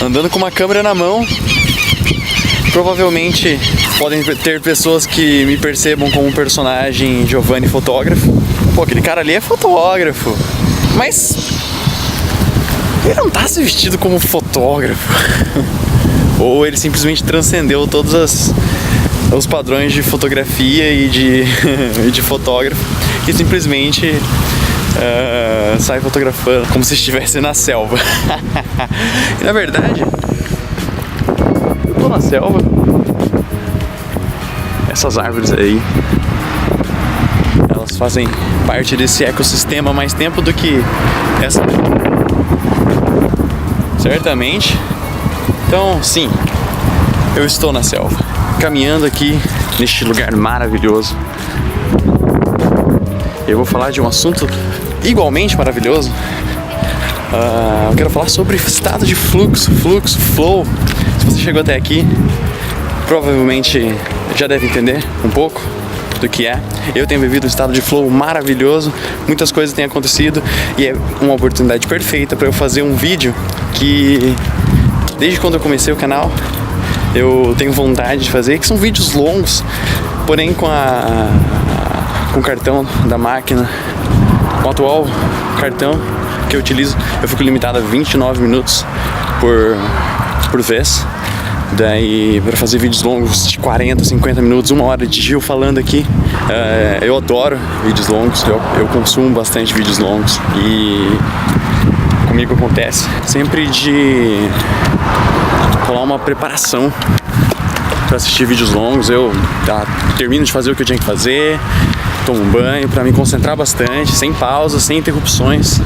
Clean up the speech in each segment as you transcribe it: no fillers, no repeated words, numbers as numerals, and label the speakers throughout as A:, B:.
A: andando com uma câmera na mão. Provavelmente podem ter pessoas que me percebam como um personagem Giovanni fotógrafo. Pô, aquele cara ali é fotógrafo, mas ele não tá se vestido como fotógrafo. Ou ele simplesmente transcendeu todos os padrões de fotografia e de fotógrafo e simplesmente sai fotografando como se estivesse na selva. E na verdade, eu tô na selva. Essas árvores aí, elas fazem parte desse ecossistema há mais tempo do que essa. Certamente. Então, sim, eu estou na selva, caminhando aqui neste lugar maravilhoso. Eu vou falar de um assunto igualmente maravilhoso. Eu quero falar sobre estado de fluxo, flow. Se você chegou até aqui, provavelmente já deve entender um pouco do que é. Eu tenho vivido um estado de flow maravilhoso, muitas coisas têm acontecido e é uma oportunidade perfeita para eu fazer um vídeo que, desde quando eu comecei o canal, eu tenho vontade de fazer, que são vídeos longos, porém com o cartão da máquina, com o atual cartão que eu utilizo, eu fico limitado a 29 minutos por vez. Daí, para fazer vídeos longos de 40, 50 minutos, 1 hora de Gil falando aqui, eu adoro vídeos longos, eu consumo bastante vídeos longos e comigo acontece sempre de rolar uma preparação para assistir vídeos longos. Eu termino de fazer o que eu tinha que fazer, tomo um banho para me concentrar bastante, sem pausas, sem interrupções,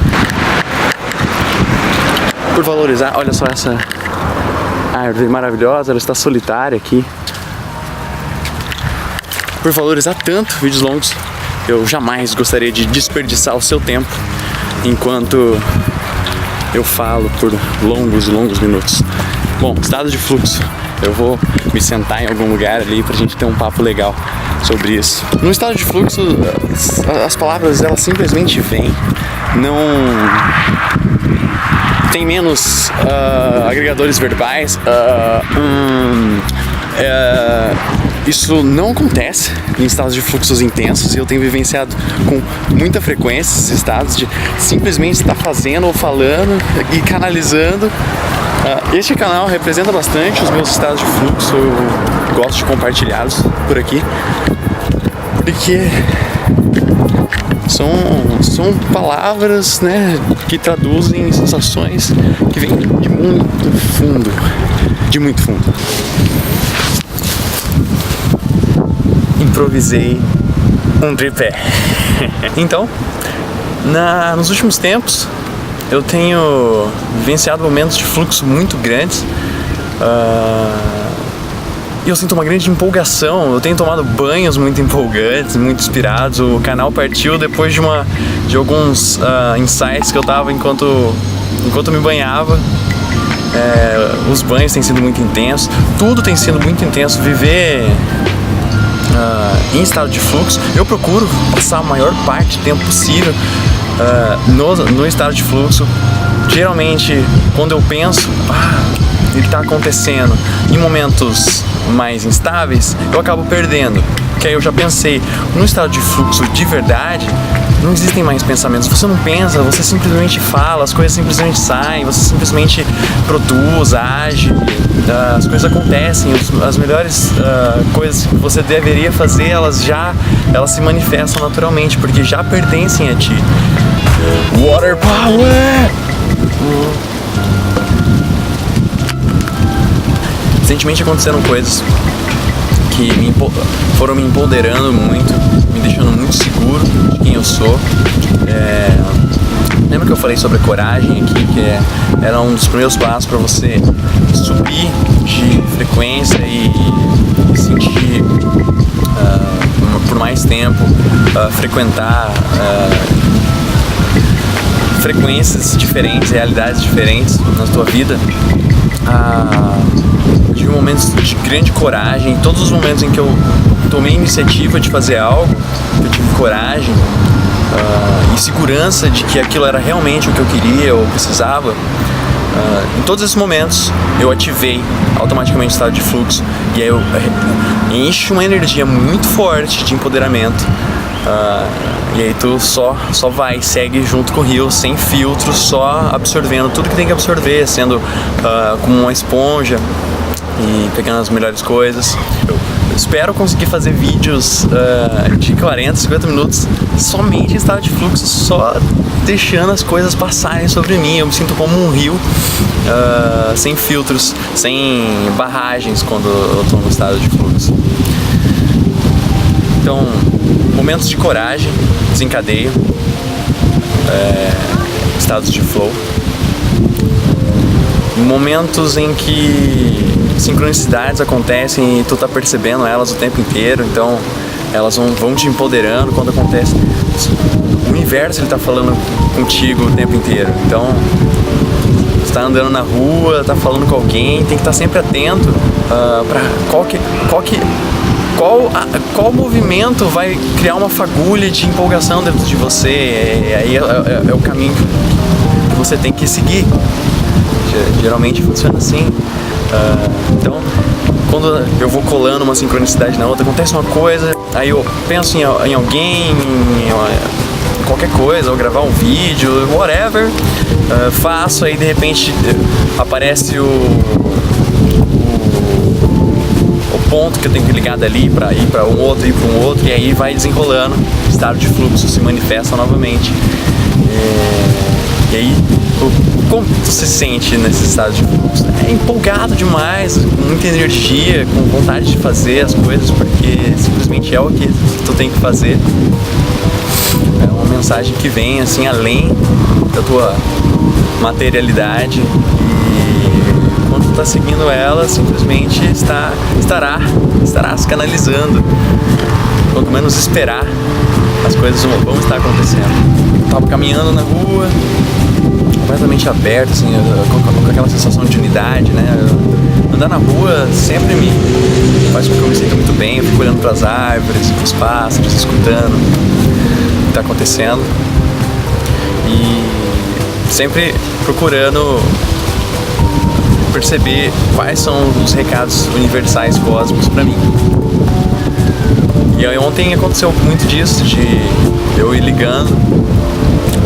A: por valorizar. Olha só essa árvore maravilhosa, ela está solitária aqui. Por valorizar tanto vídeos longos, eu jamais gostaria de desperdiçar o seu tempo enquanto eu falo por longos e longos minutos. Bom, estado de fluxo. Eu vou me sentar em algum lugar ali pra gente ter um papo legal sobre isso. No estado de fluxo, as palavras elas simplesmente vêm. Não tem menos agregadores verbais. Isso não acontece em estados de fluxos intensos e eu tenho vivenciado com muita frequência esses estados de simplesmente estar fazendo ou falando e canalizando. Este canal representa bastante os meus estados de fluxo, eu gosto de compartilhá-los por aqui, porque são palavras, né, que traduzem sensações que vêm de muito fundo, Improvisei um tripé. Então, nos últimos tempos, eu tenho vivenciado momentos de fluxo muito grandes e eu sinto uma grande empolgação. Eu tenho tomado banhos muito empolgantes, muito inspirados. O canal partiu depois de alguns insights que eu tava enquanto me banhava. Os banhos têm sido muito intensos, tudo tem sido muito intenso. Viver em estado de fluxo, eu procuro passar a maior parte do tempo possível no estado de fluxo. Geralmente, quando eu penso, ele está acontecendo em momentos mais instáveis, eu acabo perdendo. Que aí eu já pensei, no estado de fluxo de verdade, não existem mais pensamentos. Você não pensa, você simplesmente fala, as coisas simplesmente saem, você simplesmente produz, age, as coisas acontecem. As melhores coisas que você deveria fazer, elas se manifestam naturalmente, porque já pertencem a ti. Water power! Recentemente aconteceram coisas que foram me empoderando muito, me deixando muito seguro de quem eu sou. Lembra que eu falei sobre a coragem aqui, que era um dos primeiros passos para você subir de frequência e sentir por mais tempo, frequentar frequências diferentes, realidades diferentes na tua vida. Eu tive momentos de grande coragem. Todos os momentos em que eu tomei iniciativa de fazer algo, eu tive coragem e segurança de que aquilo era realmente o que eu queria ou precisava, Em todos esses momentos eu ativei automaticamente o estado de fluxo, e aí eu enche uma energia muito forte de empoderamento, e aí tu só vai, segue junto com o rio, sem filtro, só absorvendo tudo que tem que absorver, sendo como uma esponja e pegando as melhores coisas. Eu espero conseguir fazer vídeos de 40, 50 minutos somente em estado de fluxo, só deixando as coisas passarem sobre mim. Eu me sinto como um rio, sem filtros, sem barragens quando eu estou no estado de fluxo. Então, momentos de coragem desencadeiam estados de flow. Momentos em que sincronicidades acontecem e tu tá percebendo elas o tempo inteiro, então elas vão te empoderando quando acontece. O universo, ele tá falando contigo o tempo inteiro, então você tá andando na rua, tá falando com alguém, tem que estar sempre atento para qual movimento vai criar uma fagulha de empolgação dentro de você. Aí é o caminho que você tem que seguir. Geralmente funciona assim. Então, quando eu vou colando uma sincronicidade na outra, acontece uma coisa, aí eu penso em alguém, em qualquer coisa, ou gravar um vídeo, whatever, faço, aí de repente aparece o ponto que eu tenho que ligar dali para ir para um outro, e aí vai desenrolando, o estado de fluxo se manifesta novamente. E aí, como tu se sente nesse estado de fluxo? É empolgado demais, com muita energia, com vontade de fazer as coisas, porque simplesmente é o que tu tem que fazer. É uma mensagem que vem assim além da tua materialidade, e quando tu tá seguindo ela, simplesmente estarás canalizando. Quanto menos esperar, as coisas vão estar acontecendo. Eu tava caminhando na rua, completamente aberto, assim, com aquela sensação de unidade, né? Andar na rua sempre me faz com que eu me sinta muito bem. Eu fico olhando para as árvores, para os pássaros, escutando o que está acontecendo e sempre procurando perceber quais são os recados universais cósmicos para mim. E aí ontem aconteceu muito disso, de eu ir ligando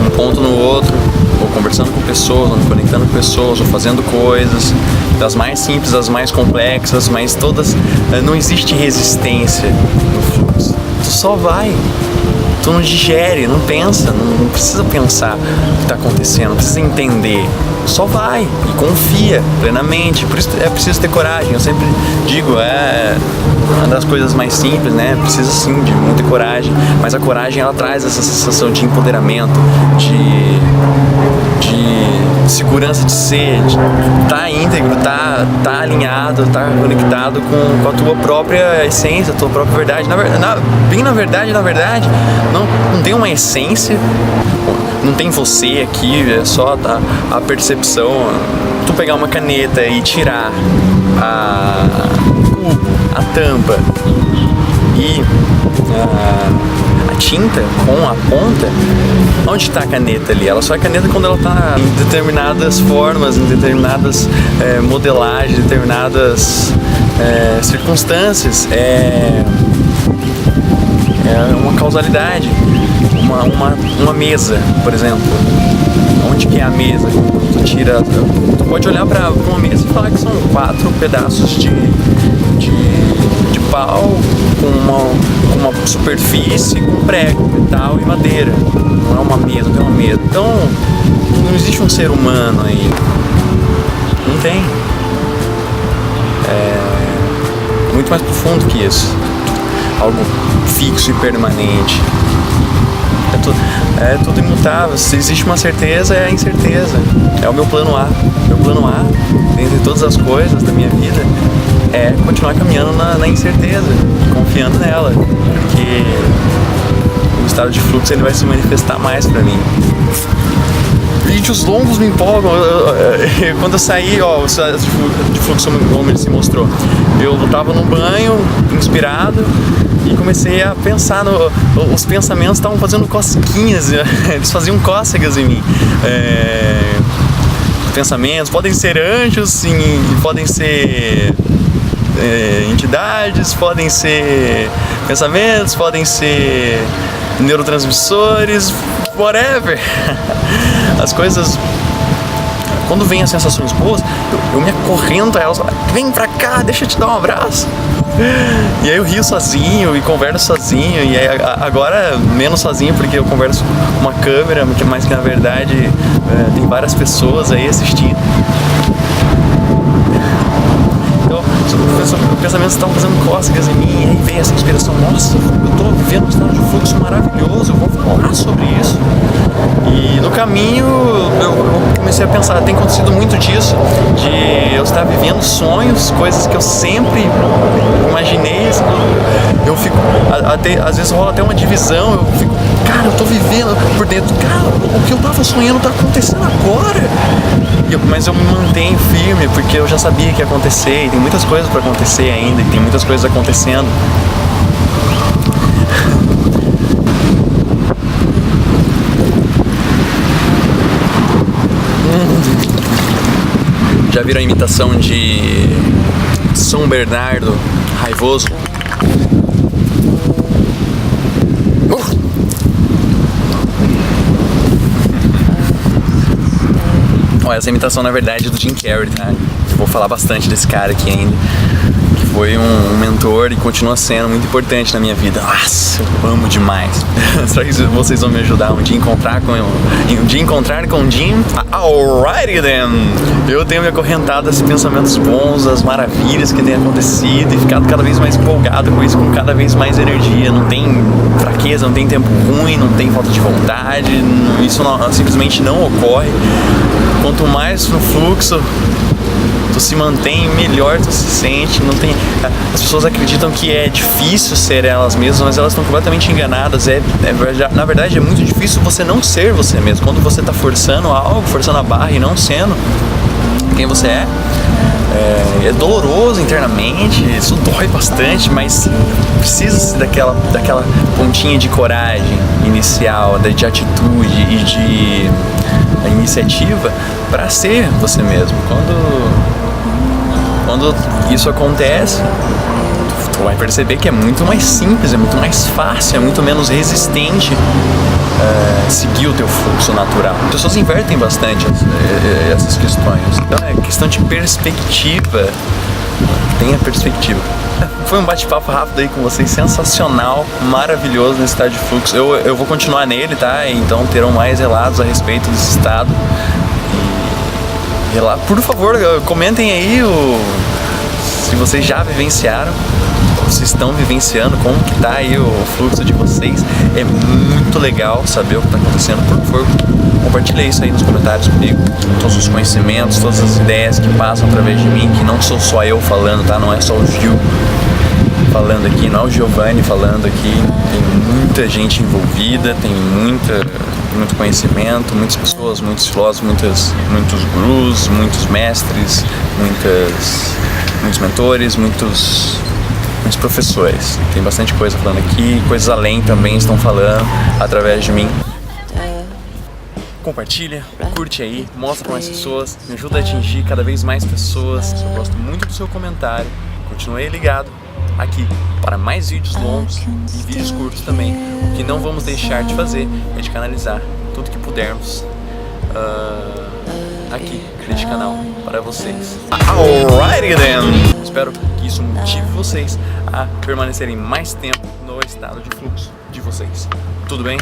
A: um ponto no outro, ou conversando com pessoas, ou me conectando com pessoas, ou fazendo coisas, das mais simples às mais complexas, mas todas, não existe resistência no fluxo. Tu só vai, tu não digere, não pensa, não precisa pensar o que está acontecendo, não precisa entender, só vai e confia plenamente. Por isso é preciso ter coragem. Eu sempre digo, uma das coisas mais simples, né? Precisa sim de muita coragem, mas a coragem, ela traz essa sensação de empoderamento, de segurança de ser, de estar íntegro, tá alinhado, tá conectado com a tua própria essência, a tua própria verdade. Na verdade, não tem uma essência, não tem você aqui, é só a percepção. Tu pegar uma caneta e tirar a tampa e a tinta com a ponta, onde está a caneta ali? Ela só é caneta quando ela está em determinadas formas, em determinadas modelagens, determinadas circunstâncias. É uma causalidade. Uma mesa, por exemplo. Onde que é a mesa? Tu pode olhar para uma mesa e falar que são 4 pedaços de pau com uma superfície, com prego, metal e madeira. Não é uma mesa, não é uma mesa. Então, não existe um ser humano aí. Não tem. É muito mais profundo que isso. Algo fixo e permanente. É tudo imutável. Se existe uma certeza, é a incerteza. É o meu plano A. Meu plano A, dentre todas as coisas da minha vida, é continuar caminhando na incerteza e confiando nela, porque o estado de fluxo, ele vai se manifestar mais pra mim. Vídeos longos me empolgam. Quando eu saí, o estado de fluxo, como ele se mostrou, eu tava no banho, inspirado, e comecei a pensar os pensamentos estavam fazendo cosquinhas, eles faziam cócegas em mim. pensamentos, podem ser anjos, sim, podem ser entidades, podem ser pensamentos, podem ser neurotransmissores, whatever. As coisas, quando vem as sensações boas, eu me acorrento a elas, vem pra cá, deixa eu te dar um abraço. E aí eu rio sozinho e converso sozinho, e aí agora menos sozinho porque eu converso com uma câmera, mas que na verdade tem várias pessoas aí assistindo. Então os pensamentos estão fazendo cócegas em mim, e aí vem essa inspiração, nossa, eu tô vivendo um estado de fluxo maravilhoso, eu vou falar sobre isso. E no caminho eu comecei a pensar, tem acontecido muito disso, de eu estar vivendo sonhos, coisas que eu sempre imaginei, assim, eu fico, às vezes rola até uma divisão, eu fico, cara, eu tô vivendo por dentro, cara, o que eu tava sonhando tá acontecendo agora. Mas eu me mantenho firme, porque eu já sabia que ia acontecer, e tem muitas coisas pra acontecer ainda, e tem muitas coisas acontecendo. Já viram a imitação de São Bernardo raivoso? Essa imitação na verdade é do Jim Carrey, tá? Eu vou falar bastante desse cara aqui ainda, que foi um mentor e continua sendo muito importante na minha vida. Nossa, eu amo demais. Será que vocês vão me ajudar um dia encontrar com o Jim? Alrighty then! Eu tenho me acorrentado a esses pensamentos bons, as maravilhas que têm acontecido e ficado cada vez mais empolgado com isso, com cada vez mais energia. Não tem fraqueza, não tem tempo ruim, não tem falta de vontade, isso simplesmente não ocorre. Quanto mais no fluxo tu se mantém, melhor tu se sente. Não tem... As pessoas acreditam que é difícil ser elas mesmas, mas elas estão completamente enganadas. Na verdade é muito difícil você não ser você mesmo. Quando você está forçando algo, forçando a barra e não sendo quem você é doloroso internamente, isso dói bastante, mas precisa daquela pontinha de coragem inicial, de atitude e de iniciativa para ser você mesmo. Quando isso acontece, tu vai perceber que é muito mais simples, é muito mais fácil, é muito menos resistente seguir o teu fluxo natural. As pessoas invertem bastante essas questões. Então é questão de perspectiva. Tenha perspectiva. Foi um bate-papo rápido aí com vocês, sensacional, maravilhoso nesse estado de fluxo. Eu vou continuar nele, tá? Então terão mais relatos a respeito desse estado. Por favor, comentem aí se vocês já vivenciaram, se estão vivenciando, como que tá aí o fluxo de vocês. É muito legal saber o que está acontecendo. Por favor, compartilhe isso aí nos comentários comigo. Todos os conhecimentos, todas as ideias que passam através de mim, que não sou só eu falando, tá? Não é só o Gil falando aqui, não é o Giovanni falando aqui. Tem muita gente envolvida, tem muito conhecimento, muitas pessoas, muitos filósofos, muitos gurus, muitos mestres, muitos mentores, muitos professores. Tem bastante coisa falando aqui, coisas além também estão falando através de mim. Compartilha, curte aí, mostra para mais pessoas, me ajuda a atingir cada vez mais pessoas. Eu gosto muito do seu comentário. Continue ligado aqui para mais vídeos longos e vídeos curtos também. O que não vamos deixar de fazer é de canalizar tudo que pudermos aqui neste canal para vocês. Alrighty then! Espero que isso motive vocês a permanecerem mais tempo no estado de fluxo de vocês. Tudo bem?